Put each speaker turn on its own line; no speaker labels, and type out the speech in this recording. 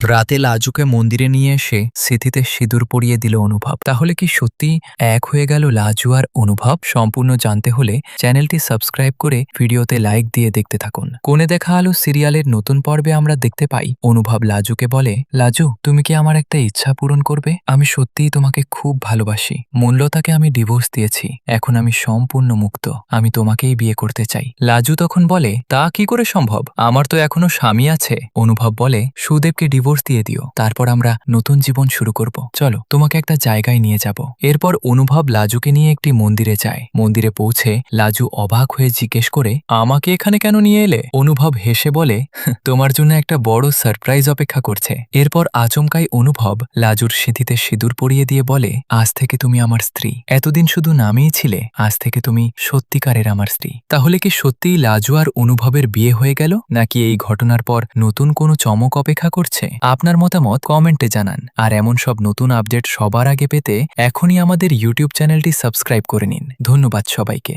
রাতে লাজুকে মন্দিরে নিয়ে এসে স্মৃতিতে সিঁদুর পরিয়ে দিল অনুভব। তাহলে কি সত্যি এক হয়ে গেল লাজু আর অনুভব? সম্পূর্ণ জানতে হলে চ্যানেলটি সাবস্ক্রাইব করে ভিডিওতে লাইক দিয়ে দেখতে থাকুন। কোণে দেখা আলো সিরিয়ালের নতুন পর্বে আমরা দেখতে পাই অনুভব লাজুকে বলে, লাজু তুমি কি আমার একটা ইচ্ছা পূরণ করবে? আমি সত্যিই তোমাকে খুব ভালোবাসি। মূল্যতাকে আমি ডিভোর্স দিয়েছি, এখন আমি সম্পূর্ণ মুক্ত। আমি তোমাকেই বিয়ে করতে চাই। লাজু তখন বলে, তা কি করে সম্ভব? আমার তো এখনো স্বামী আছে। অনুভব বলে, সুদেবকে ডিভোর্স দিয়ে দিও, তারপর আমরা নতুন জীবন শুরু করব। চলো তোমাকে একটা জায়গায় নিয়ে যাব। এরপর অনুভব লাজুকে নিয়ে একটি মন্দিরে যায়। মন্দিরে পৌঁছে লাজু অবাক হয়ে জিজ্ঞেস করে, আমাকে এখানে কেন নিয়ে এলে? অনুভব হেসে বলে, তোমার জন্য একটা বড় সারপ্রাইজ অপেক্ষা করছে। এরপর আচমকাই অনুভব লাজুর সিঁথিতে সিঁদুর পরিয়ে দিয়ে বলে, আজ থেকে তুমি আমার স্ত্রী। এতদিন শুধু নামেই ছিলে, আজ থেকে তুমি সত্যিকারের আমার স্ত্রী। তাহলে কি সত্যিই লাজু আর অনুভবের বিয়ে হয়ে গেল, নাকি এই ঘটনার পর নতুন কোনো চমক অপেক্ষা করছে? আপনার মতামত কমেন্টে জানান। আর এমন সব নতুন আপডেট সবার আগে পেতে এখনই আমাদের ইউটিউব চ্যানেলটি সাবস্ক্রাইব করে নিন। ধন্যবাদ সবাইকে।